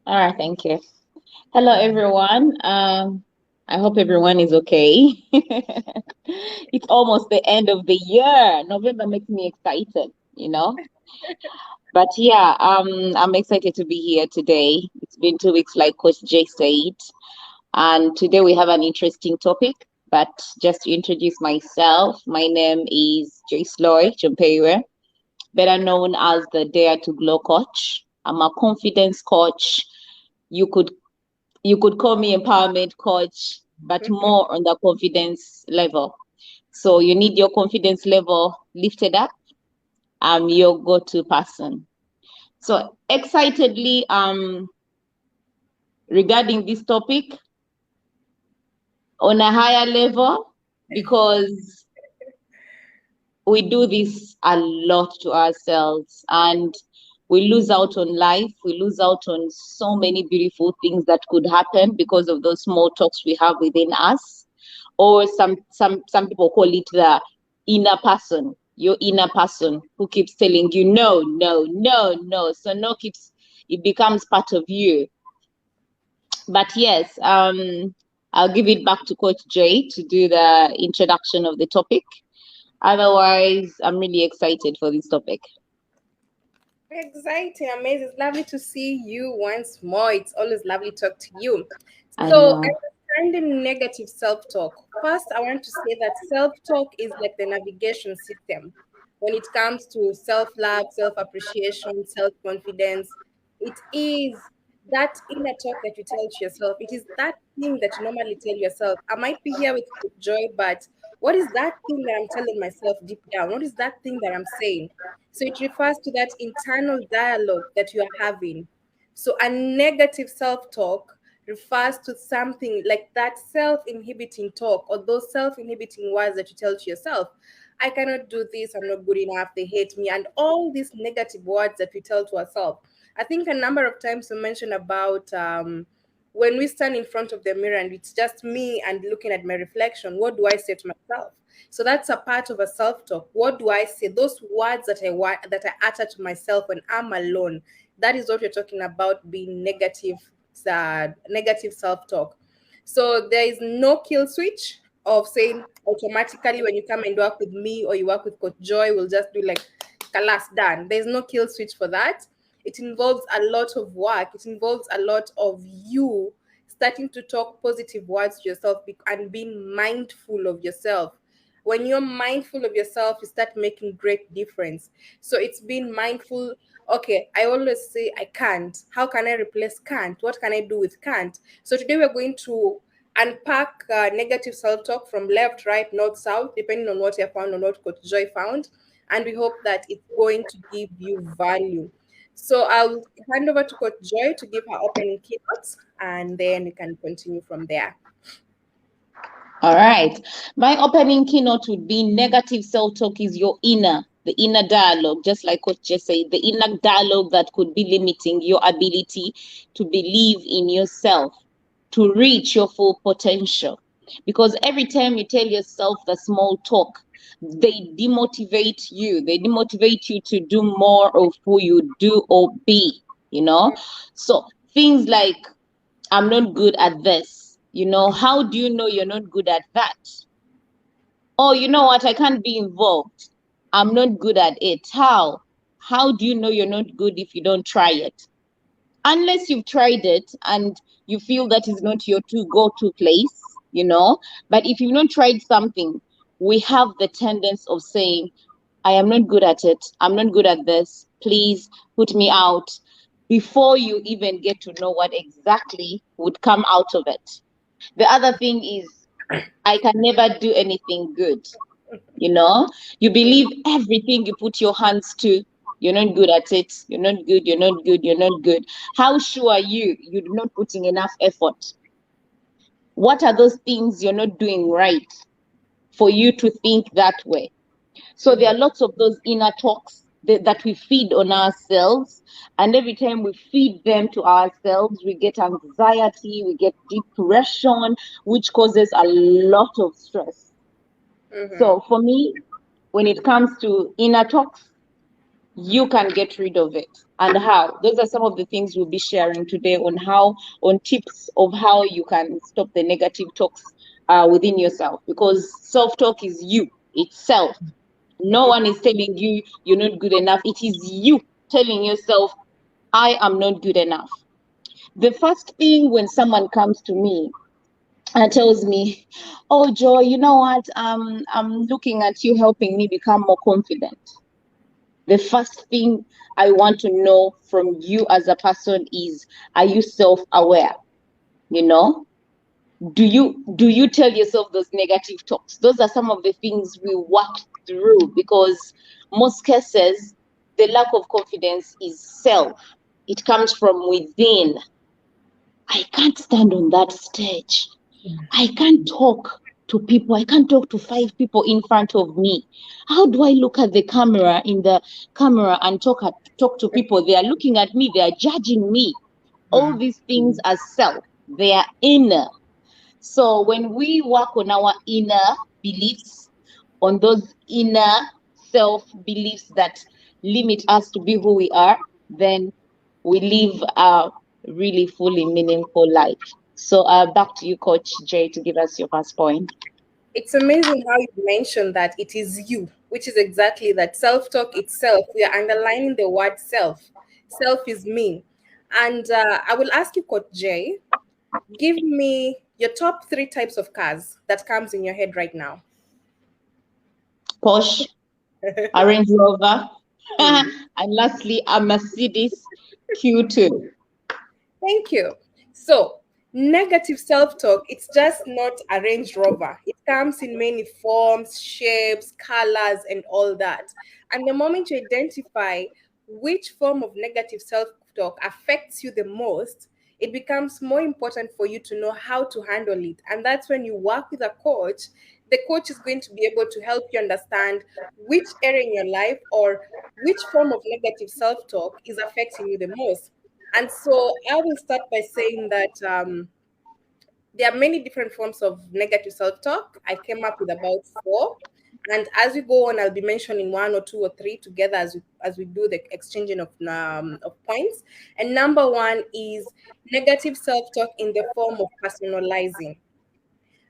All right, thank you. Hello, everyone. I hope everyone is okay. It's almost the end of the year. November makes me excited, you know. But yeah, I'm excited to be here today. It's been 2 weeks, like Coach Jay said, and today we have an interesting topic. But just to introduce myself, my name is Joyceloyk, better known as the Dare to Glow coach. I'm a confidence coach. You could you could call me empowerment coach, but more on the confidence level. So you need your confidence level lifted up. I'm your go-to person. So excitedly regarding this topic on a higher level, because we do this a lot to ourselves and we lose out on life. We lose out on so many beautiful things that could happen because of those small talks we have within us. Or some people call it the inner person, your inner person who keeps telling you no, no, no, no. So no keeps, it becomes part of you. But yes, I'll give it back to Coach Jay to do the introduction of the topic. Otherwise, I'm really excited for this topic. Exciting, amazing. It's lovely to see you once more. It's always lovely to talk to you. I So, know. understanding negative self talk. First, I want to say that self talk is like the navigation system when it comes to self love, self appreciation, self confidence. It is that inner talk that you tell to yourself. It is that thing that you normally tell yourself. I might be here with joy, but what is that thing that I'm telling myself deep down? What is that thing that I'm saying? So it refers to that internal dialogue that you are having. So a negative self-talk refers to something like that self-inhibiting talk or those self-inhibiting words that you tell to yourself. I cannot do this, I'm not good enough, they hate me, and all these negative words that we tell to ourselves. I think a number of times we mentioned about when we stand in front of the mirror and it's just me and looking at my reflection, what do I say to myself? So that's a part of a self-talk. What do I say? Those words that I utter to myself when I'm alone. That is what you're talking about being negative, negative self-talk. So there is no kill switch of saying automatically when you come and work with me or you work with Coach Joy, we'll just do like kalas done. There's no kill switch for that. It involves a lot of work. It involves a lot of you starting to talk positive words to yourself and being mindful of yourself. When you're mindful of yourself, you start making great difference. So it's being mindful. Okay, I always say I can't. How can I replace can't? What can I do with can't? So today we're going to unpack negative self-talk from left, right, north, south, depending on what you found or what Coach Joy found. And we hope that it's going to give you value. So I'll hand over to Coach Joy to give her opening keynotes, and then we can continue from there. All right. My opening keynote would be negative self-talk is the inner dialogue, just like Coach just said, the inner dialogue that could be limiting your ability to believe in yourself, to reach your full potential. Because every time you tell yourself the small talk, they demotivate you. They demotivate you to do more of who you do or be, you know? So things like, I'm not good at this. How do you know you're not good at that? Oh, you know what? I can't be involved. I'm not good at it. How? How do you know you're not good if you don't try it? Unless you've tried it and you feel that is not your go-to place. But if you've not tried something, we have the tendency of saying, I am not good at it. I'm not good at this. Please put me out, before you even get to know what exactly would come out of it. The other thing is, I can never do anything good. You know, you believe everything you put your hands to, you're not good at it. You're not good. You're not good. You're not good. How sure are you're not putting enough effort? What are those things you're not doing right for you to think that way? So there are lots of those inner talks that we feed on ourselves. And every time we feed them to ourselves, we get anxiety, we get depression, which causes a lot of stress. Mm-hmm. So for me, when it comes to inner talks, you can get rid of it. And how? Those are some of the things we'll be sharing today on tips of how you can stop the negative talks within yourself, because self-talk is you itself. No one is telling you you're not good enough. It is you telling yourself, I am not good enough. The first thing when someone comes to me and tells me, oh, Joy, you know what? I'm looking at you helping me become more confident. The first thing I want to know from you as a person is, are you self-aware? You know, do you tell yourself those negative talks? Those are some of the things we work through, because most cases the lack of confidence is self. It comes from within. I can't stand on that stage. I can't talk to people. I can't talk to 5 people in front of me. How do I look at the camera in the camera and talk to people? They are looking at me. They are judging me. All these things are self. They are inner. So when we work on our inner beliefs, on those inner self beliefs that limit us to be who we are, then we live a really fully meaningful life. So back to you, Coach Jay, to give us your first point. It's amazing how you mentioned that it is you, which is exactly that self talk itself. We are underlining the word self. Self is me. And I will ask you, Coach Jay, give me your top three types of cars that comes in your head right now. Porsche, a Range Rover, and lastly, a Mercedes Q2. Thank you. So, negative self talk, it's just not a Range Rover. It comes in many forms, shapes, colors, and all that. And the moment you identify which form of negative self talk affects you the most, it becomes more important for you to know how to handle it. And that's when you work with a coach. The coach is going to be able to help you understand which area in your life or which form of negative self talk is affecting you the most. And so I will start by saying that there are many different forms of negative self-talk. I came up with about four. And as we go on, I'll be mentioning one or two or three together as we do the exchanging of points. And number one is negative self-talk in the form of personalizing.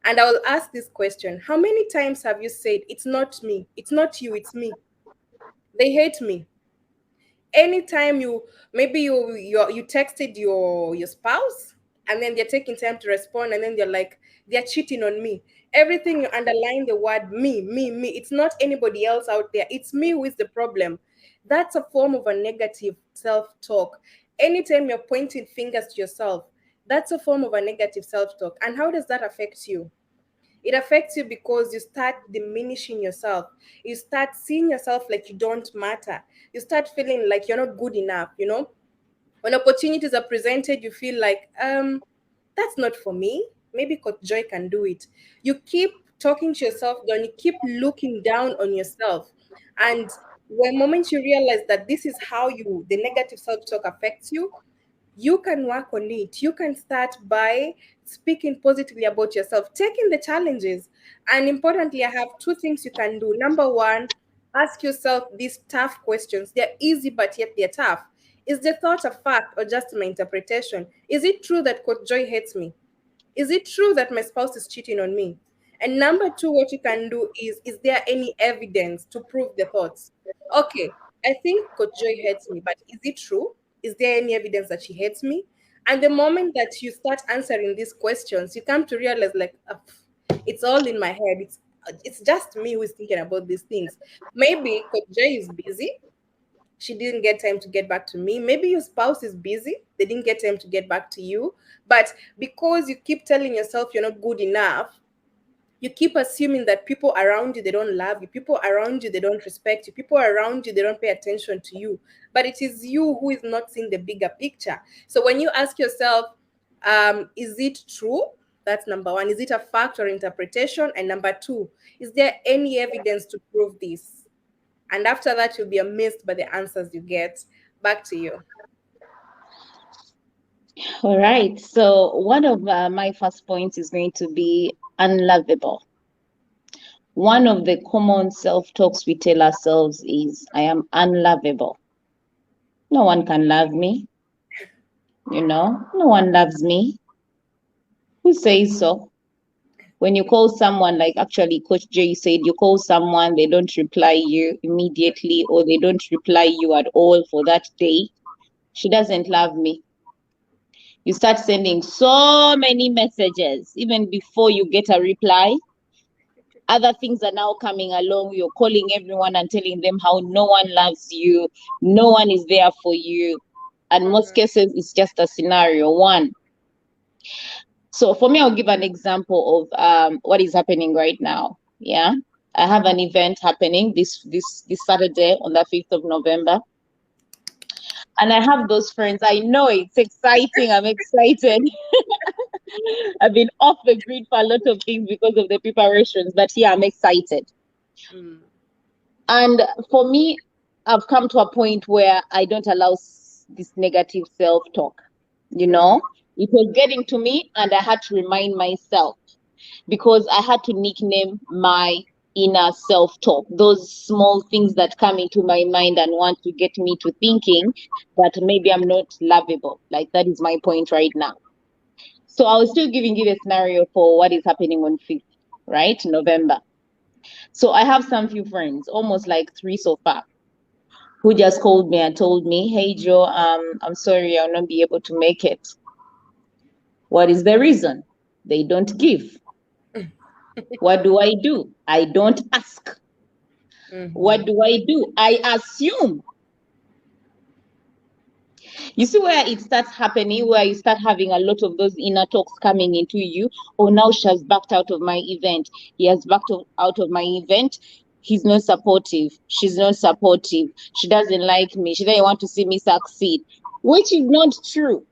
And I will ask this question: how many times have you said, "It's not me, it's not you, it's me. They hate me"? Anytime you texted your spouse, and then they're taking time to respond, and then they're like, they're cheating on me. Everything you underline the word me, me, me. It's not anybody else out there, it's me who is the problem. That's a form of a negative self-talk. Anytime you're pointing fingers to yourself, that's a form of a negative self-talk. And how does that affect you? It affects you because you start diminishing yourself. You start seeing yourself like you don't matter. You start feeling like you're not good enough, you know? When opportunities are presented, you feel like, that's not for me. Maybe Coach Joy can do it. You keep talking to yourself down, you keep looking down on yourself. And when moments you realize that this is how the negative self-talk affects you, you can work on it. You can start by speaking positively about yourself, taking the challenges. And importantly, I have two things you can do. Number one, ask yourself these tough questions. They're easy, but yet they're tough. Is the thought a fact or just my interpretation? Is it true that Coach Joy hates me? Is it true that my spouse is cheating on me? And number two, what you can do is there any evidence to prove the thoughts? Okay, I think Coach Joy hates me, but is it true? Is there any evidence that she hates me? And the moment that you start answering these questions, you come to realize like, it's all in my head. It's just me who is thinking about these things. Maybe Coach Joy is busy, she didn't get time to get back to me. Maybe your spouse is busy, they didn't get time to get back to you. But because you keep telling yourself you're not good enough, you keep assuming that people around you, they don't love you, people around you, they don't respect you, people around you, they don't pay attention to you. But it is you who is not seeing the bigger picture. So when you ask yourself, is it true? That's number one. Is it a fact or interpretation? And number two, is there any evidence to prove this? And after that, you'll be amazed by the answers you get. Back to you. All right. So one of my first points is going to be unlovable. one of the common self-talks we tell ourselves is, I am unlovable. No one can love me. No one loves me. Who says so? When you call someone, like actually Coach Jay said, you call someone, they don't reply you immediately, or they don't reply you at all for that day. She doesn't love me. You start sending so many messages, even before you get a reply. Other things are now coming along. You're calling everyone and telling them how no one loves you, no one is there for you. And most cases, it's just a scenario one. So for me, I'll give an example of what is happening right now. Yeah, I have an event happening this Saturday on the 5th of November, and I have those friends. I know it's exciting. I'm excited. I've been off the grid for a lot of things because of the preparations, but yeah, I'm excited. And for me, I've come to a point where I don't allow this negative self-talk. It was getting to me, and I had to remind myself, because I had to nickname my inner self-talk, those small things that come into my mind and want to get me to thinking that maybe I'm not lovable. Like, that is my point right now. So I was still giving you the scenario for what is happening on 5th, right? November. So I have some few friends, almost like 3 so far, who just called me and told me, hey, Joe, I'm sorry, I'll not be able to make it. What is the reason? They don't give. What do? I don't ask. What do? I assume. You see where it starts happening, where you start having a lot of those inner talks coming into you. Oh, now she has backed out of my event. He has backed out of my event. He's not supportive. She's not supportive. She doesn't like me. She doesn't want to see me succeed, which is not true.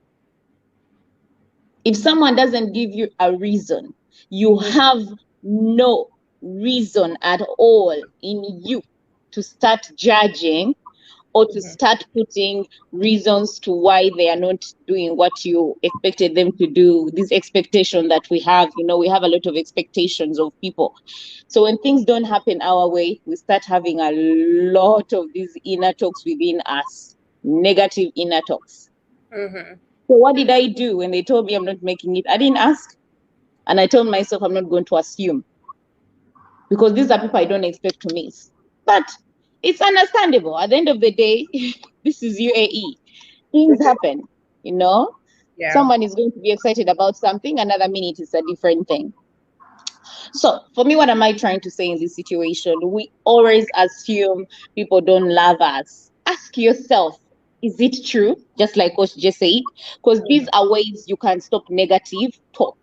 If someone doesn't give you a reason, you have no reason at all in you to start judging or to start putting reasons to why they are not doing what you expected them to do. This expectation that we have, we have a lot of expectations of people. So when things don't happen our way, we start having a lot of these inner talks within us, negative inner talks. So what did I do when they told me I'm not making it? I didn't ask. And I told myself I'm not going to assume, because these are people I don't expect to miss. But it's understandable. At the end of the day, this is UAE. Things happen, Yeah. Someone is going to be excited about something, another minute it's a different thing. So for me, what am I trying to say in this situation? We always assume people don't love us. Ask yourself, is it true? Just like Coach just said, because these are ways you can stop negative talk.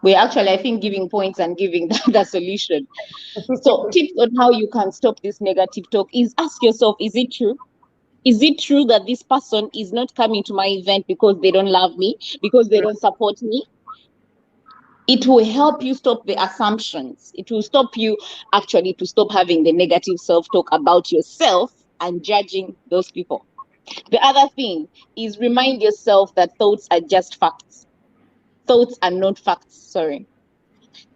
We're actually, I think, giving points and giving the solution. So tips on how you can stop this negative talk is ask yourself, is it true? Is it true that this person is not coming to my event because they don't love me, because they don't support me? It will help you stop the assumptions. It will stop you actually to stop having the negative self-talk about yourself and judging those people. The other thing is remind yourself that thoughts are just facts. Thoughts are not facts, sorry.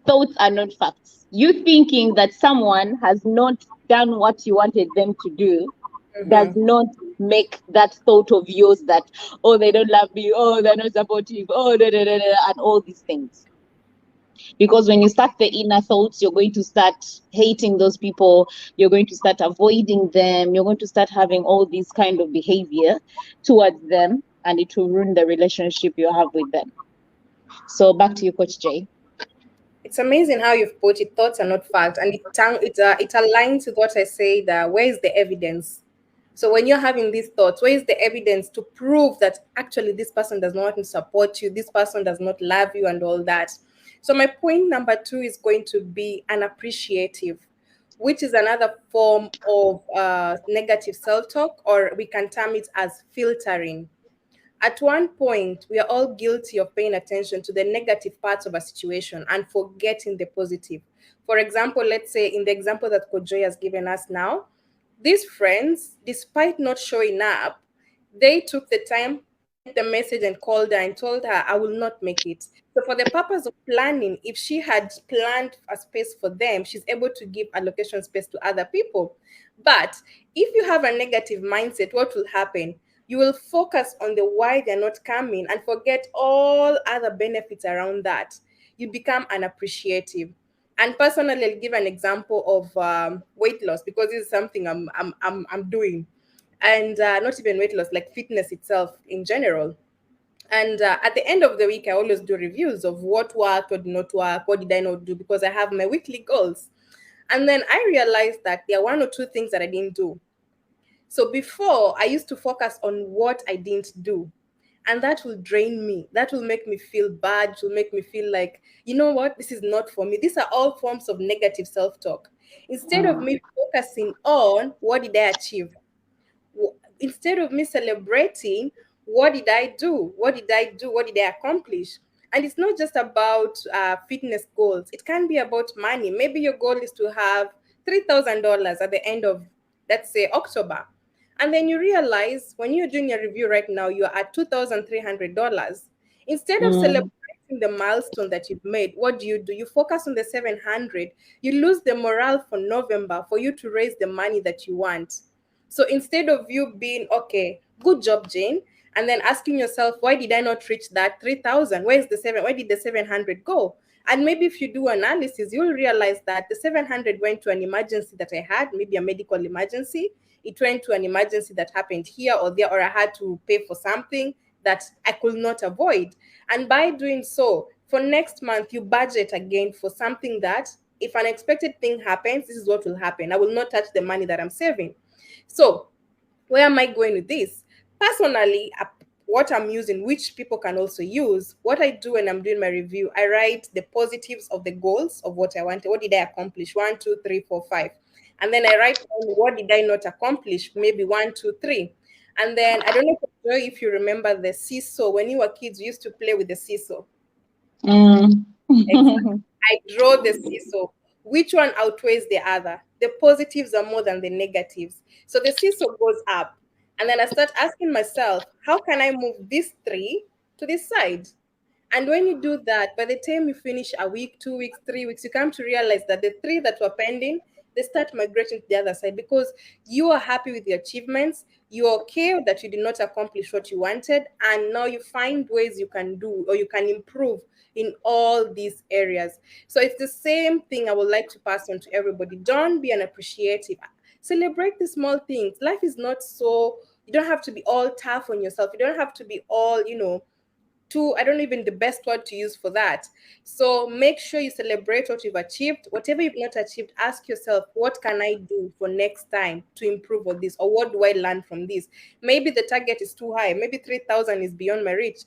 Thoughts are not facts. You thinking that someone has not done what you wanted them to do does not make that thought of yours that, oh, they don't love me, oh, they're not supportive, oh, da, da, da, da, and all these things. Because when you start the inner thoughts, you're going to start hating those people, you're going to start avoiding them, you're going to start having all these kind of behavior towards them, and it will ruin the relationship you have with them. So back to you, Coach Jay. It's amazing how you've put it. Thoughts are not facts, and it aligns with what I say. That where is the evidence? So when you're having these thoughts, where is the evidence to prove that actually this person does not want to support you, this person does not love you, and all that? So my point number 2 is going to be unappreciative, which is another form of negative self-talk, or we can term it as filtering. At one point, we are all guilty of paying attention to the negative parts of a situation and forgetting the positive. For example, let's say in the example that Coach Joy has given us now, these friends, despite not showing up, they took the time sent the message and called her and told her, I will not make it. So, for the purpose of planning, if she had planned a space for them, she's able to give allocation space to other people. But if you have a negative mindset, what will happen? You will focus on the why they're not coming and forget all other benefits around that. You become unappreciative. And personally, I'll give an example of weight loss, because this is something I'm doing, and not even weight loss, like fitness itself in general. And at the end of the week, I always do reviews of what worked, what did not work, what did I not do, because I have my weekly goals. And then I realized that there are one or two things that I didn't do. So before, I used to focus on what I didn't do. And that will drain me. That will make me feel bad. It will make me feel like, you know what, this is not for me. These are all forms of negative self talk. Instead of me focusing on what did I achieve, instead of me celebrating what did I do, what did I accomplish. And it's not just about fitness goals, it can be about money. Maybe your goal is to have $3,000 at the end of, let's say, October, and then you realize when you're doing a review right now you're at $2,300. Instead of celebrating the milestone that you've made, what do? You focus on the 700. You lose the morale for November for you to raise the money that you want. So instead of you being, okay, good job, Jane, and then asking yourself, why did I not reach that 3,000? Where's the seven? Where did the 700 go? And maybe if you do analysis, you'll realize that the 700 went to an emergency that I had, maybe a medical emergency. It went to an emergency that happened here or there, or I had to pay for something that I could not avoid. And by doing so, for next month, you budget again for something that if an unexpected thing happens, this is what will happen. I will not touch the money that I'm saving. So, where am I going with this? Personally, what I'm using, which people can also use, what I do when I'm doing my review, I write the positives of the goals of what I wanted. What did I accomplish? 1, 2, 3, 4, 5. And then I write down what did I not accomplish? Maybe 1, 2, 3. And then I don't know if you remember the seesaw. When you were kids, we used to play with the seesaw. Mm. Exactly. I draw the seesaw. Which one outweighs the other? The positives are more than the negatives. So the seesaw goes up. And then I start asking myself, how can I move this three to this side? And when you do that, by the time you finish a week, 2 weeks, 3 weeks, you come to realize that the three that were pending, they start migrating to the other side because you are happy with the achievements. You're okay that you did not accomplish what you wanted. And now you find ways you can do or you can improve in all these areas. So it's the same thing I would like to pass on to everybody. Don't be unappreciative. Celebrate the small things. Life is not so, you don't have to be all tough on yourself. You don't have to be all, too, I don't know even the best word to use for that. So make sure you celebrate what you've achieved. Whatever you've not achieved, ask yourself, what can I do for next time to improve on this? Or what do I learn from this? Maybe the target is too high. Maybe 3,000 is beyond my reach.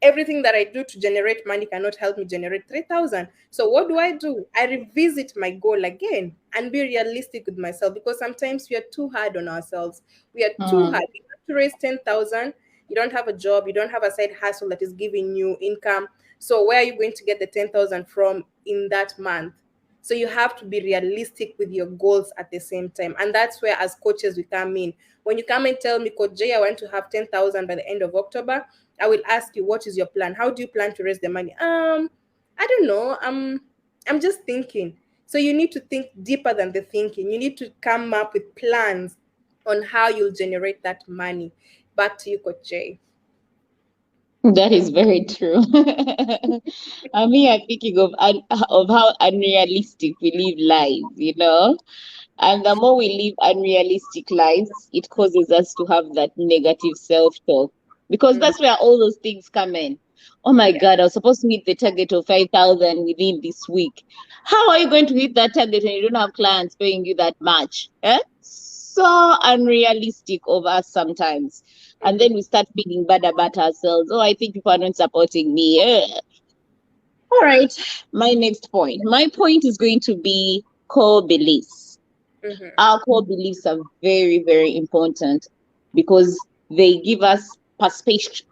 Everything that I do to generate money cannot help me generate 3,000. So what do? I revisit my goal again and be realistic with myself, because sometimes we are too hard on ourselves. We are too hard. We have to raise 10,000. You don't have a job, you don't have a side hustle that is giving you income. So where are you going to get the 10,000 from in that month? So you have to be realistic with your goals at the same time. And that's where as coaches we come in. When you come and tell me, Coach Jay, I want to have 10,000 by the end of October, I will ask you, what is your plan? How do you plan to raise the money? I don't know. I'm just thinking. So you need to think deeper than the thinking. You need to come up with plans on how you'll generate that money. Back to you, Coach Jay. That is very true. I mean, I'm thinking of how unrealistic we live lives. And the more we live unrealistic lives, it causes us to have that negative self-talk, because Mm, that's where all those things come in. Oh my yeah. God, I was supposed to hit the target of 5,000 within this week. How are you going to hit that target when you don't have clients paying you that much? Eh? So unrealistic of us sometimes. And then we start feeling bad about ourselves. Oh, I think people are not supporting me. All right. My next point. My point is going to be core beliefs. Mm-hmm. Our core beliefs are very, very important because they give us perception,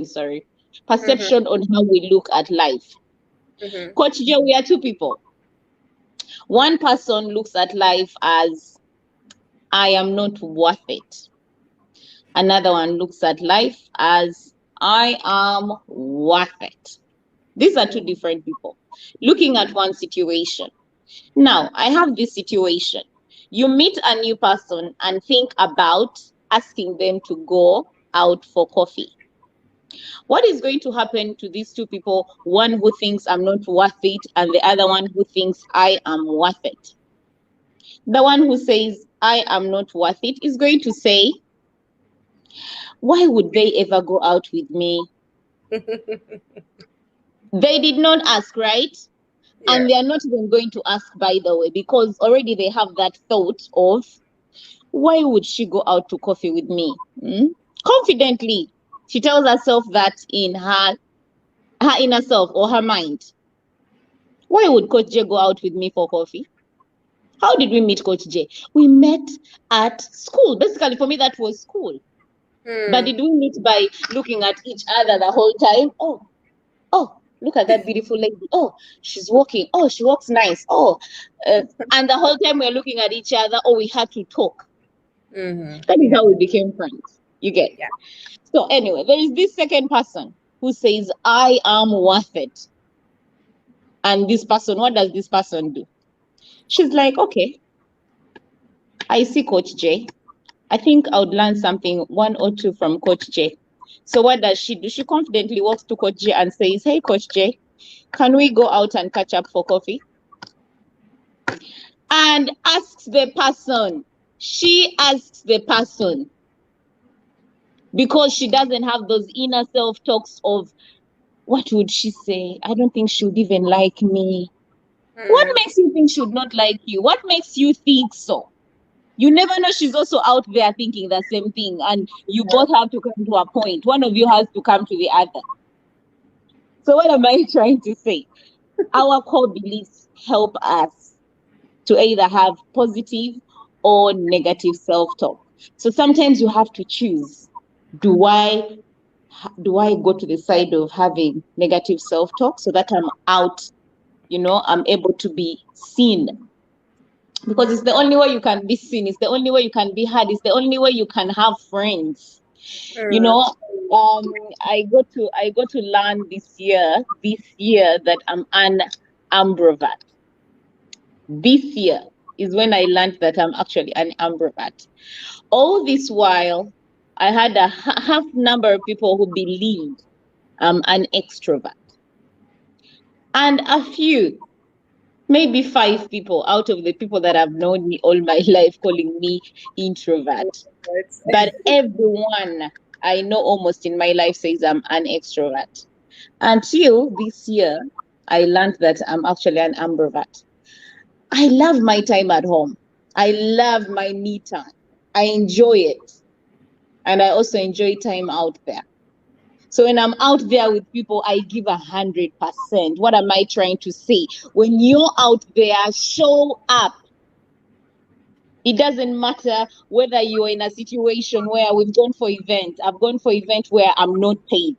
sorry, Mm-hmm. perception on how we look at life. Mm-hmm. Coach Joe, we are two people. One person looks at life as, I am not worth it. Another one looks at life as I am worth it. These are two different people looking at one situation. Now, I have this situation. You meet a new person and think about asking them to go out for coffee. What is going to happen to these two people? One who thinks I'm not worth it, and the other one who thinks I am worth it. The one who says I am not worth it is going to say, why would they ever go out with me? They did not ask, right? Yeah. And they are not even going to ask, by the way, because already they have that thought of, why would she go out to coffee with me? Confidently, she tells herself that in her inner self or her mind. Why would Coach J go out with me for coffee? How did we meet Coach J? We met at school. Basically, for me, that was school. But Mm. did we meet by looking at each other the whole time? Oh, look at that beautiful lady. Oh, she's walking. Oh, she walks nice. Oh, and the whole time we're looking at each other. Oh, we had to talk. Mm-hmm. That is Yeah. how we became friends. You get. Yeah. So anyway, there is this second person who says, I am worth it. And this person, what does this person do? She's like, okay, I see Coach J. I think I would learn something, one or two from Coach J. So what does she do? She confidently walks to Coach J and says, hey, Coach J, can we go out and catch up for coffee? And asks the person. She asks the person because she doesn't have those inner self talks of, what would she say? I don't think she would even like me. What Mm. makes you think she would not like you? What makes you think so? You never know, she's also out there thinking the same thing, and you both have to come to a point. One of you has to come to the other. So, what am I trying to say? Our core beliefs help us to either have positive or negative self talk. So, sometimes you have to choose. Do I go to the side of having negative self talk so that I'm out, I'm able to be seen, because it's the only way you can be seen, it's the only way you can be heard, it's the only way you can have friends. you Mm. know um I got to learn this year that I'm an ambivert. This year is when I learned that I'm actually an ambivert. All this while I had a half number of people who believed I'm an extrovert, and a few, maybe 5 people out of the people that have known me all my life calling me introvert. But everyone I know almost in my life says I'm an extrovert. Until this year, I learned that I'm actually an ambivert. I love my time at home. I love my me time. I enjoy it. And I also enjoy time out there. So when I'm out there with people, I give 100%. What am I trying to say? When you're out there, show up. It doesn't matter whether you're in a situation where we've gone for events. I've gone for events where I'm not paid.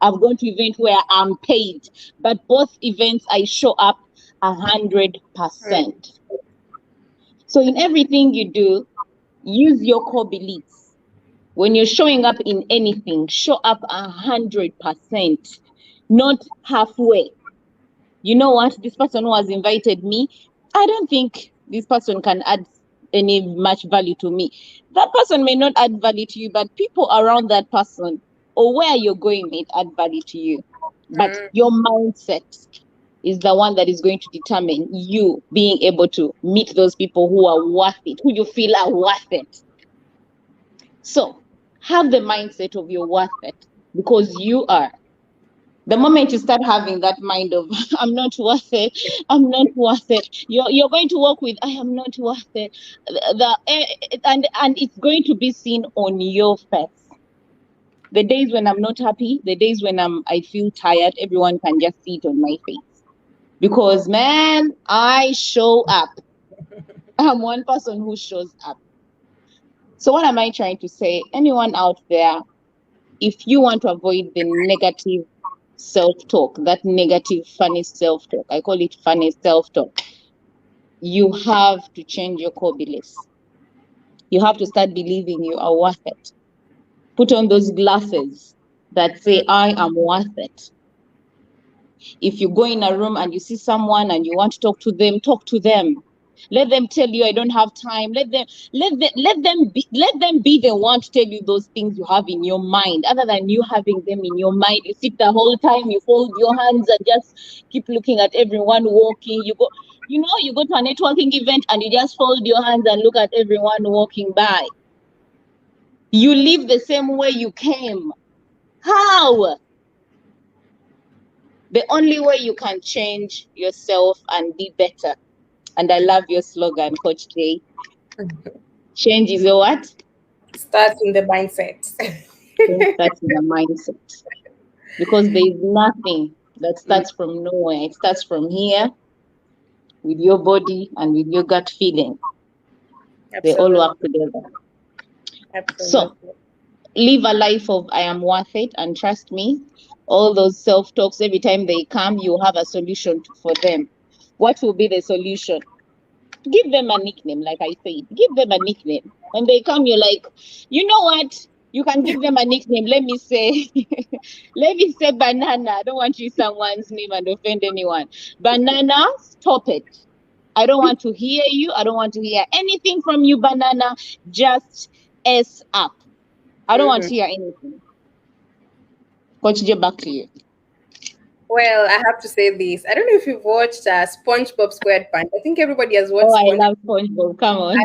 I've gone to events where I'm paid. But both events, I show up 100%. So in everything you do, use your core beliefs. When you're showing up in anything, show up 100%, not halfway. You know what? This person who has invited me, I don't think this person can add any much value to me. That person may not add value to you, but people around that person or where you're going may add value to you. But Mm. your mindset is the one that is going to determine you being able to meet those people who are worth it, who you feel are worth it. So have the mindset of you're worth it, because you are. The moment you start having that mind of I'm not worth it, I'm not worth it, you're going to work with I am not worth it. And it's going to be seen on your face. The days when I'm not happy, the days when I feel tired, everyone can just see it on my face. Because man, I show up. I'm one person who shows up. So what am I trying to say? Anyone out there, if you want to avoid the negative self-talk, that negative funny self-talk, I call it funny self-talk, you have to change your core beliefs. You have to start believing you are worth it. Put on those glasses that say, I am worth it. If you go in a room and you see someone and you want to talk to them, talk to them. Let them tell you, I don't have time. Let them be the one to tell you those things you have in your mind. Other than you having them in your mind, you sit the whole time, you fold your hands and just keep looking at everyone walking. You go to a networking event and you just fold your hands and look at everyone walking by. You live the same way you came. How? The only way you can change yourself and be better. And I love your slogan, Coach Jay. Change is a what? Start in the mindset. Change starts in the mindset. Because there is nothing that starts from nowhere. It starts from here with your body and with your gut feeling. They all Absolutely. work together. So Absolutely. live a life of I am worth it, and trust me, all those self-talks, every time they come, you have a solution for them. What will be the solution? Give them a nickname, like I said. Give them a nickname. When they come, you're like, you know what? You can give them a nickname. Let me say, let me say banana. I don't want to use someone's name and offend anyone. Banana, stop it. I don't want to hear you. I don't want to hear anything from you, banana. Just S up. I don't want Mhm. to hear anything. Coach J, back to you. Well, I have to say this. I don't know if you've watched SpongeBob SquarePants. I think everybody has Oh, watched I SpongeBob. love SpongeBob. Come on.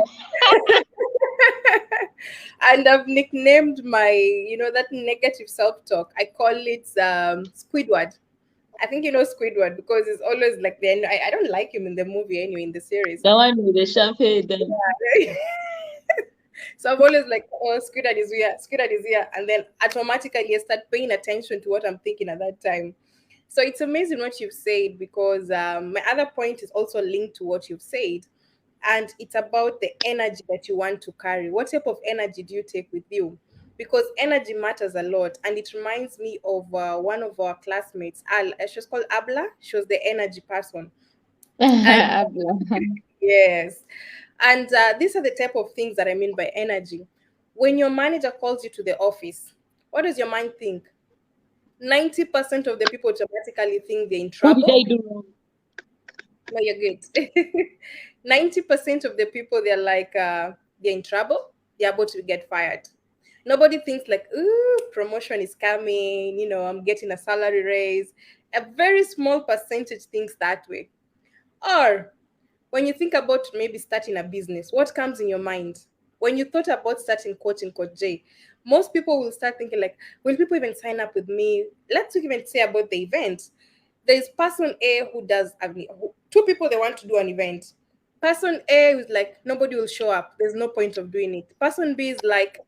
And I've nicknamed my, that negative self-talk. I call it Squidward. I think you know Squidward because it's always like I don't like him in the movie anyway, in the series. The one with the sharp head. Then. So I'm always like, oh, Squidward is here, Squidward is here. And then automatically I start paying attention to what I'm thinking at that time. So it's amazing what you've said because my other point is also linked to what you've said. And it's about the energy that you want to carry. What type of energy do you take with you? Because energy matters a lot. And it reminds me of one of our classmates, Al. She was called Abla. She was the energy person. And yes. And these are the type of things that I mean by energy. When your manager calls you to the office, what does your mind think? 90% of the people automatically think they're in What did I trouble. do wrong? No, you're good. 90% of the people, they're like, they're in trouble. They're about to get fired. Nobody thinks like, ooh, promotion is coming. I'm getting a salary raise. A very small percentage thinks that way. Or when you think about maybe starting a business, what comes in your mind? When you thought about starting coaching Coach J, most people will start thinking like, will people even sign up with me? Let's even say about the event. There's person A who does two people they want to do an event. Person A is like, nobody will show up. There's no point of doing it. Person B is like,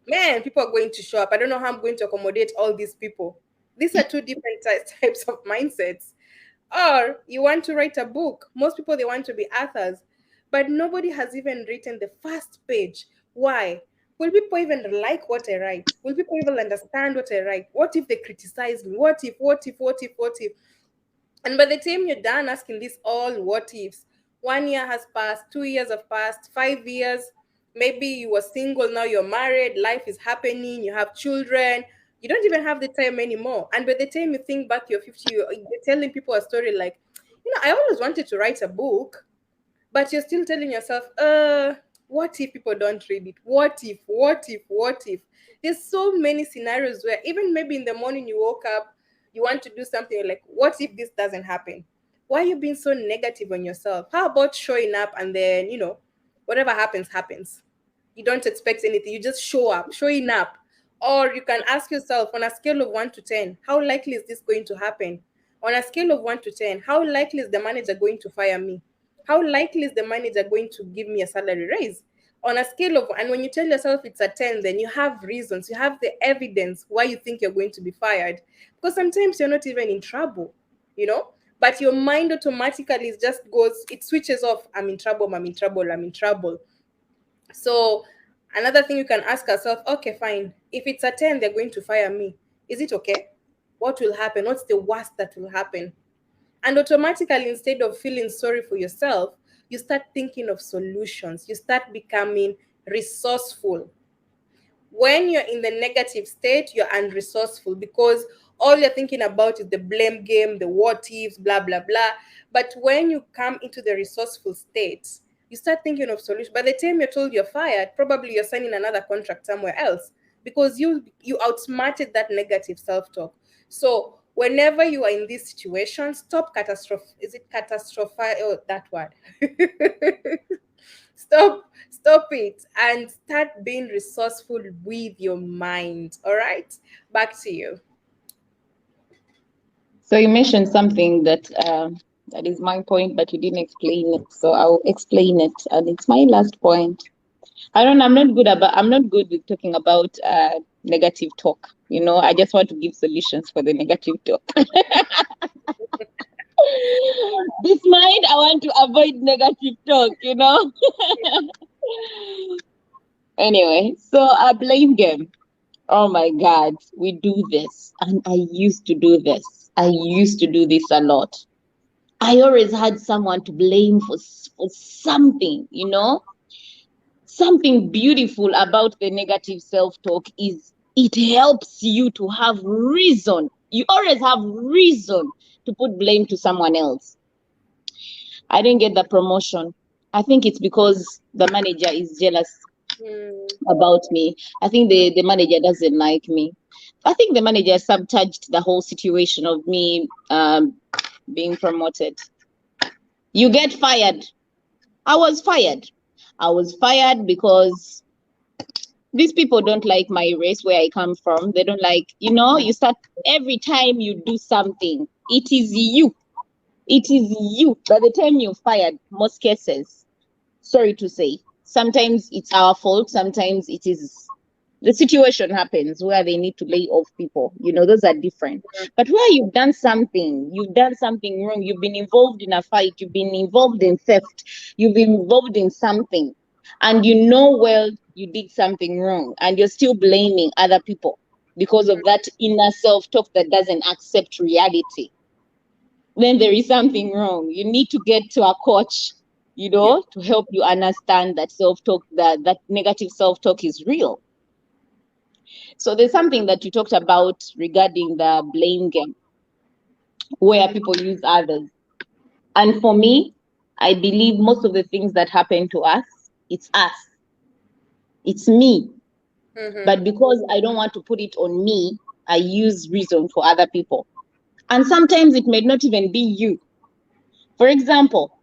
man, people are going to show up. I don't know how I'm going to accommodate all these people. These are two different types of mindsets. Or you want to write a book. Most people they want to be authors, but nobody has even written the first page. Why? Will people even like what I write? Will people even understand what I write? What if they criticize me? What if, what if, what if, what if? And by the time you're done asking this all what ifs, 1 year has passed, 2 years have passed, 5 years, maybe you were single, now you're married, life is happening, you have children, you don't even have the time anymore. And by the time you think back, you're 50, you're telling people a story like, I always wanted to write a book, but you're still telling yourself, what if people don't read it? What if, what if, what if? There's so many scenarios where even maybe in the morning you woke up, you want to do something, you're like, what if this doesn't happen? Why are you being so negative on yourself? How about showing up and then, whatever happens, happens. You don't expect anything, you just show up, showing up. Or you can ask yourself on a scale of 1 to 10, how likely is this going to happen? On a scale of 1 to 10, how likely is the manager going to fire me? How likely is the manager going to give me a salary raise? On a scale of, and when you tell yourself it's a 10, then you have reasons, you have the evidence why you think you're going to be fired. Because sometimes you're not even in trouble, you know, but your mind automatically just goes, it switches off. I'm in trouble, I'm in trouble, I'm in trouble. So another thing you can ask yourself, okay, fine. If it's a 10, they're going to fire me. Is it okay? What will happen? What's the worst that will happen? And automatically, instead of feeling sorry for yourself, you start thinking of solutions. You start becoming resourceful. When you're in the negative state, you're unresourceful because all you're thinking about is the blame game, the what ifs, blah, blah, blah. But when you come into the resourceful state, you start thinking of solutions. By the time you're told you're fired, probably you're signing another contract somewhere else because you outsmarted that negative self-talk. So whenever you are in this situation, stop catastrophe. Is it catastrophe? Oh, that word. Stop it and start being resourceful with your mind. All right, back to you. So you mentioned something that that is my point, but you didn't explain it. So I'll explain it, and it's my last point. I'm not good with talking about negative talk. I just want to give solutions for the negative talk. This mind, I want to avoid negative talk. Anyway, so a blame game. Oh my God, we do this. And I used to do this. I used to do this a lot. I always had someone to blame for something. Something beautiful about the negative self-talk is it helps you to have reason. You always have reason to put blame to someone else. I didn't get the promotion. I think it's because the manager is jealous about me. I think the manager doesn't like me. I think the manager sabotaged the whole situation of me being promoted. You get fired. I was fired. I was fired because these people don't like my race where I come from. They don't like, you start every time you do something, it is you. It is you. By the time you're fired, most cases, sorry to say, sometimes it's our fault. Sometimes it is the situation happens where they need to lay off people. Those are different. But where you've done something wrong, you've been involved in a fight, you've been involved in theft, you've been involved in something, and well you did something wrong, and you're still blaming other people because of that inner self-talk that doesn't accept reality, then there is something wrong. You need to get to a coach, to help you understand that self-talk, that negative self-talk is real. So there's something that you talked about regarding the blame game, where people use others. And for me, I believe most of the things that happen to us, it's us. It's me. But because I don't want to put it on me, I use reason for other people. And sometimes it may not even be you. For example,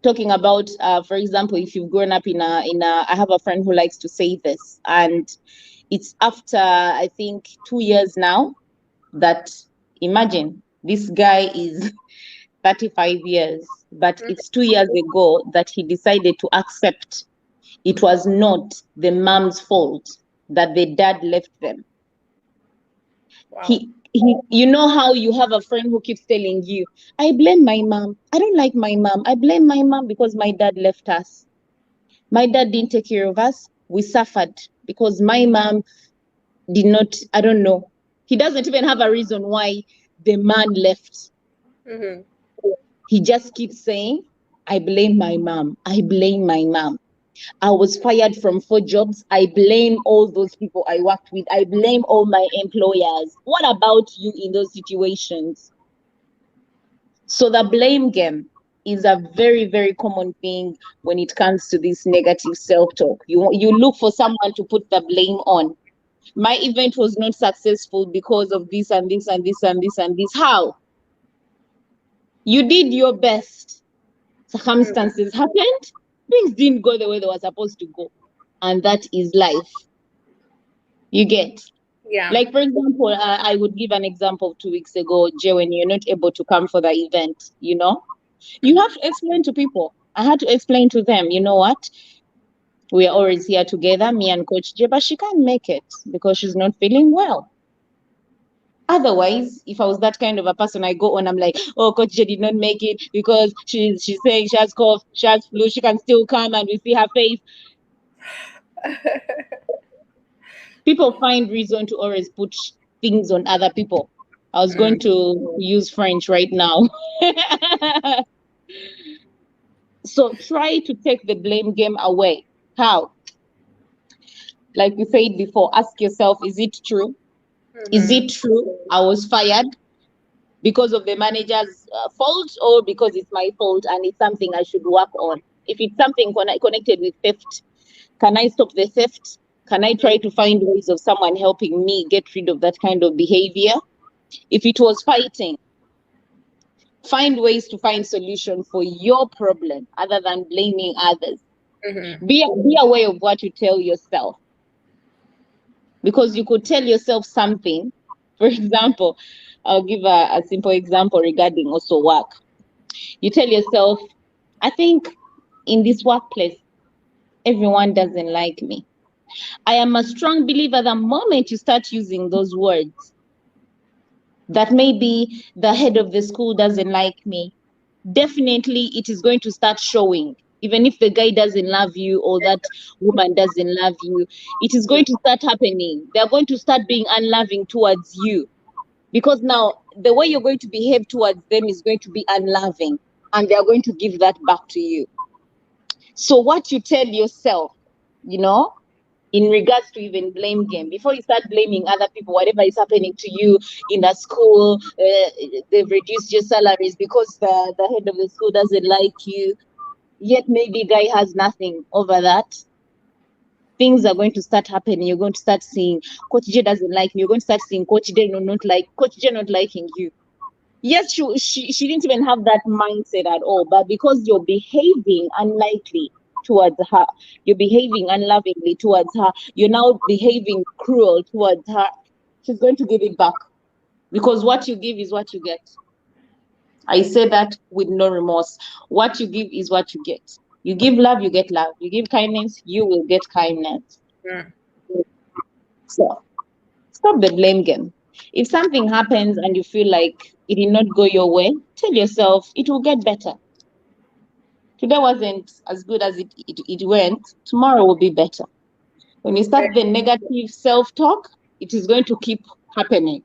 talking about, for example, if you've grown up I have a friend who likes to say this, and it's after, I think, 2 years now, that imagine this guy is 35 years, but it's 2 years ago that he decided to accept it was not the mom's fault that the dad left them. Wow. He you know how you have a friend who keeps telling you, I blame my mom. I don't like my mom. I blame my mom because my dad left us. My dad didn't take care of us. We suffered because my mom did not, I don't know. He doesn't even have a reason why the man left. He just keeps saying, I blame my mom. I blame my mom. I was fired from 4 jobs. I blame all those people I worked with. I blame all my employers. What about you in those situations? So the blame game is a very, very common thing when it comes to this negative self-talk. You look for someone to put the blame on. My event was not successful because of this and this and this and this and this. How? You did your best. Circumstances happened. Things didn't go the way they were supposed to go. And that is life. You get? Yeah. Like, for example, I would give an example 2 weeks ago, Jay, when you're not able to come for the event, you have to explain to people. I had to explain to them, you know what? We are always here together, me and Coach Jay, but she can't make it because she's not feeling well. Otherwise, if I was that kind of a person, I go on, I'm like, oh, Coach Jay did not make it because she's saying she has cough, she has flu, she can still come and we see her face. People find reason to always put things on other people. I was going to use French right now. So try to take the blame game away. How? Like we said before, ask yourself, is it true? Is it true I was fired because of the manager's fault, or because it's my fault and it's something I should work on? If it's something connected with theft, can I stop the theft? Can I try to find ways of someone helping me get rid of that kind of behavior? If it was fighting, find ways to find solution for your problem other than blaming others. Be aware of what you tell yourself, because you could tell yourself something. For example, I'll give a simple example regarding also work. You tell yourself, I think in this workplace, everyone doesn't like me. I am a strong believer the moment you start using those words, that maybe the head of the school doesn't like me, definitely it is going to start showing. Even if the guy doesn't love you or that woman doesn't love you, it is going to start happening. They're going to start being unloving towards you, because now the way you're going to behave towards them is going to be unloving, and they're going to give that back to you. So what you tell yourself, you know, in regards to even blame game, before you start blaming other people, whatever is happening to you in the school, they've reduced your salaries because the head of the school doesn't like you, yet maybe guy has nothing over that. Things are going to start happening. You're going to start seeing Coach J doesn't like me. You're going to start seeing Coach J Coach J not liking you. Yes, she didn't even have that mindset at all, but because you're behaving unlikely towards her, you're behaving unlovingly towards her, you're now behaving cruel towards her, she's going to give it back, because what you give is what you get. I say that with no remorse. What you give is what you get. You give love, you get love. You give kindness, you will get kindness. So stop the blame game. If something happens and you feel like it did not go your way, tell yourself it will get better. Today wasn't as good as it went. Tomorrow will be better. When you start the negative self-talk, it is going to keep happening.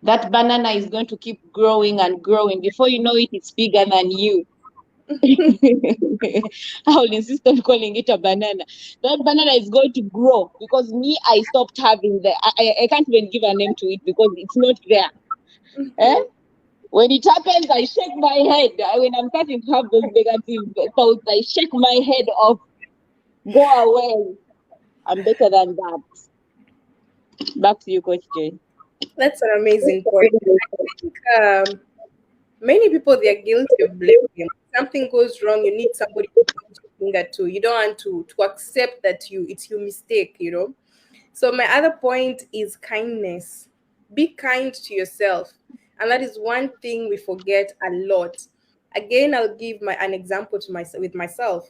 That banana is going to keep growing and growing. Before you know it, it's bigger than you. I will insist on calling it a banana. That banana is going to grow because me, I stopped having I can't even give a name to it because it's not there. Eh? When it happens, I shake my head. When I'm starting to have those negative thoughts, I shake my head off. Go away. I'm better than that. Back to you, Coach Jane. That's an amazing point. I think many people, they are guilty of blaming. If something goes wrong, you need somebody to point your finger to. You don't want to accept that it's your mistake, you know. So my other point is kindness. Be kind to yourself. And that is one thing we forget a lot. Again, I'll give an example to myself with myself.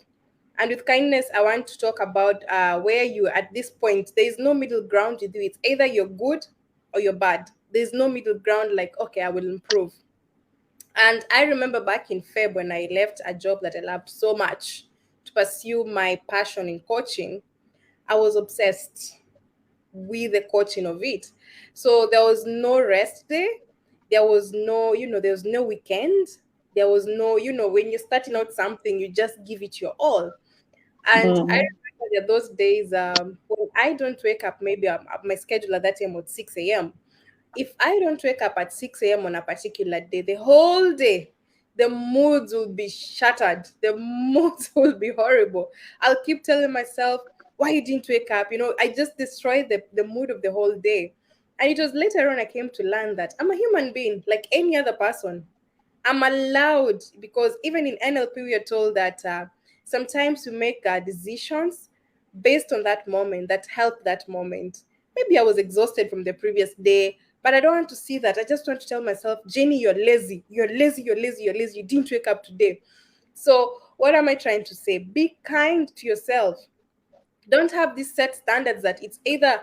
And with kindness, I want to talk about where you at this point, there is no middle ground to do it. Either you're good or you're bad. There's no middle ground like, okay, I will improve. And I remember back in Feb when I left a job that I loved so much to pursue my passion in coaching, I was obsessed with the coaching of it. So there was no rest day. There was no, there was no weekend. There was no, when you're starting out something, you just give it your all. And I Mm. remember there those days when I don't wake up, maybe my schedule at that time was 6 a.m. If I don't wake up at 6 a.m. on a particular day, the whole day, the moods will be shattered. The moods will be horrible. I'll keep telling myself, why you didn't wake up? I just destroyed the mood of the whole day. And it was later on I came to learn that I'm a human being like any other person. I'm allowed, because even in NLP, we are told that sometimes we make decisions based on that moment that help that moment. Maybe I was exhausted from the previous day, but I don't want to see that. I just want to tell myself, Jenny, you're lazy. You're lazy. You're lazy. You're lazy. You didn't wake up today. So, what am I trying to say? Be kind to yourself. Don't have these set standards that it's either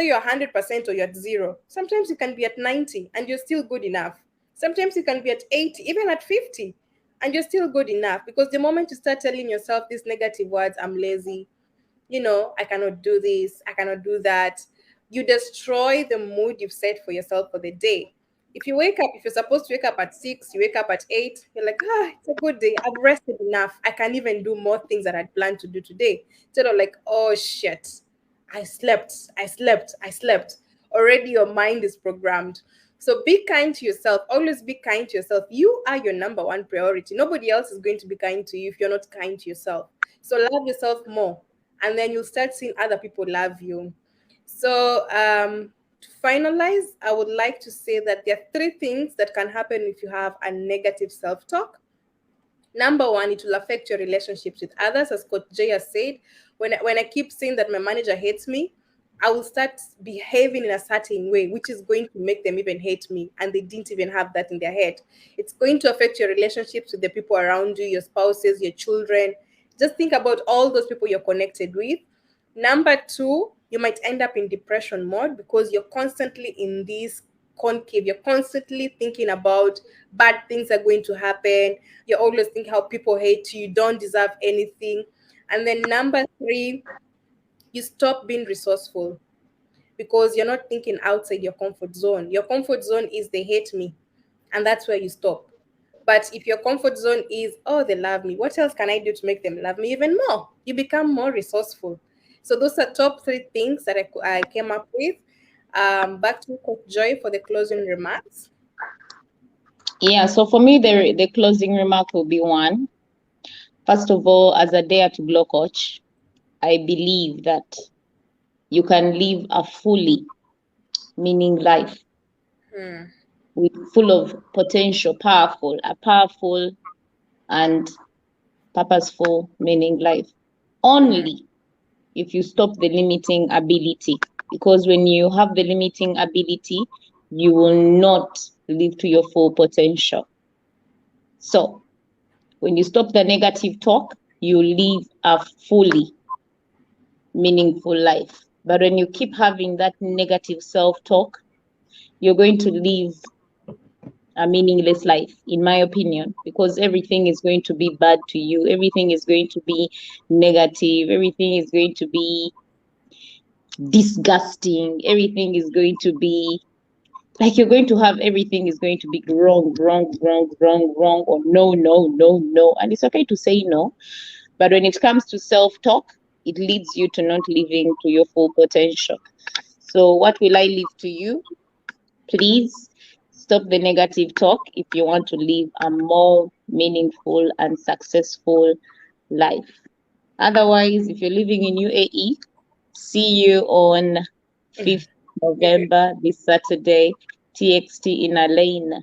you're 100% or you're at zero. Sometimes you can be at 90 and you're still good enough. Sometimes you can be at 80, even at 50, and you're still good enough, because the moment you start telling yourself these negative words, I'm lazy, I cannot do this, I cannot do that, you destroy the mood you've set for yourself for the day. If you're supposed to wake up at 6, you wake up at 8, you're like, it's a good day. I've rested enough. I can even do more things that I'd planned to do today. Instead of like, oh shit, I slept. Already your mind is programmed. So be kind to yourself. Always be kind to yourself. You are your number one priority. Nobody else is going to be kind to you if you're not kind to yourself. So love yourself more, and then you'll start seeing other people love you. So to finalize, I would like to say that there are three things that can happen if you have a negative self-talk. Number one, it will affect your relationships with others, as Coach Jay has said. When I keep saying that my manager hates me, I will start behaving in a certain way, which is going to make them even hate me, and they didn't even have that in their head. It's going to affect your relationships with the people around you, your spouses, your children. Just think about all those people you're connected with. Number two, you might end up in depression mode because you're constantly in this concave. You're constantly thinking about bad things are going to happen. You always think how people hate you, you don't deserve anything. And then number three, you stop being resourceful because you're not thinking outside your comfort zone. Your comfort zone is they hate me, and that's where you stop. But if your comfort zone is, oh, they love me, what else can I do to make them love me even more? You become more resourceful. So those are top three things that I came up with. Back to Coach Joy for the closing remarks. Yeah, so for me, the closing remark will be one. First of all, as a Dare to Glow coach, I believe that you can live a fully meaning life Hmm. with full of potential, a powerful and purposeful meaning life Hmm. only if you stop the limiting ability. Because when you have the limiting ability, you will not live to your full potential. So when you stop the negative talk, you live a fully meaningful life. But when you keep having that negative self talk, you're going to live a meaningless life, in my opinion, because everything is going to be bad to you, everything is going to be negative, everything is going to be disgusting, everything is going to be like you're going to have everything is going to be wrong, wrong, wrong, wrong, wrong, or no, no, no, no. And it's okay to say no. But when it comes to self talk, it leads you to not living to your full potential. So, what will I leave to you? Please stop the negative talk if you want to live a more meaningful and successful life. Otherwise, if you're living in UAE, see you on 5th November, this Saturday, TXT in a lane.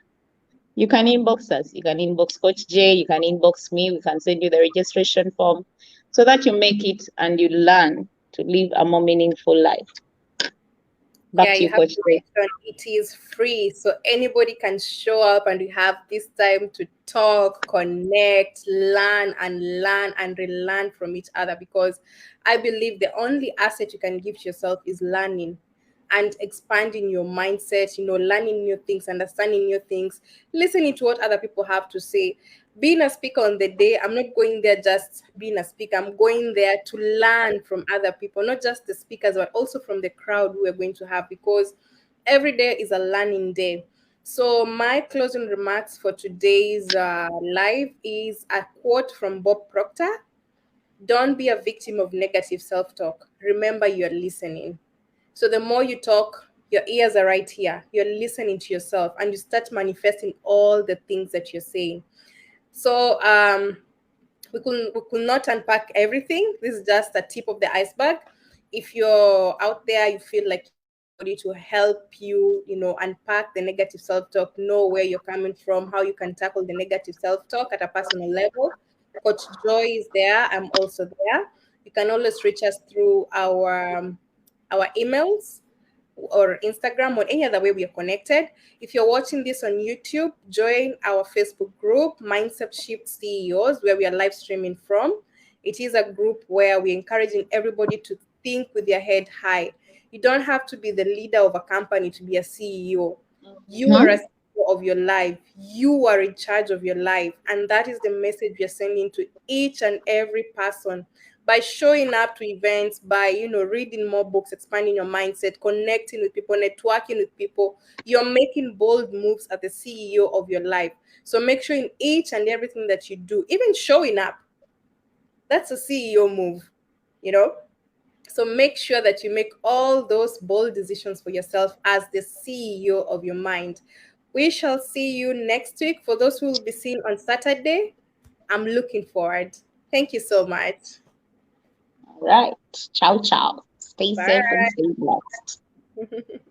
You can inbox us. You can inbox Coach J. You can inbox me. We can send you the registration form so that you make it and you learn to live a more meaningful life. Back Yeah, to you you, have Coach to J. mention it is free. So anybody can show up and we have this time to talk, connect, learn and relearn from each other because I believe the only asset you can give to yourself is learning and expanding your mindset, learning new things, understanding new things, listening to what other people have to say. Being a speaker on the day, I'm not going there just being a speaker. I'm going there to learn from other people, not just the speakers, but also from the crowd we're going to have because every day is a learning day. So my closing remarks for today's live is a quote from Bob Proctor. Don't be a victim of negative self-talk. Remember, you're listening. So the more you talk, your ears are right here. You're listening to yourself and you start manifesting all the things that you're saying. So we could not unpack everything. This is just a tip of the iceberg. If you're out there, you feel like you need somebody to help you, unpack the negative self-talk, know where you're coming from, how you can tackle the negative self-talk at a personal level. Coach Joy is there. I'm also there. You can always reach us through our emails or Instagram or any other way we are connected. If you're watching this on YouTube, join our Facebook group, Mindset Shift CEOs, where we are live streaming from. It is a group where we're encouraging everybody to think with their head high. You don't have to be the leader of a company to be a CEO. You are a Mhm. CEO of your life. You are in charge of your life. And that is the message we're sending to each and every person by showing up to events, by reading more books, expanding your mindset, connecting with people, networking with people. You're making bold moves as the CEO of your life. So make sure in each and everything that you do, even showing up, that's a CEO move, you know So make sure that you make all those bold decisions for yourself as the CEO of your mind. We shall see you next week. For those who will be seen on Saturday, I'm looking forward. Thank you so much. All right. Ciao, ciao. Stay safe and Bye. stay blessed.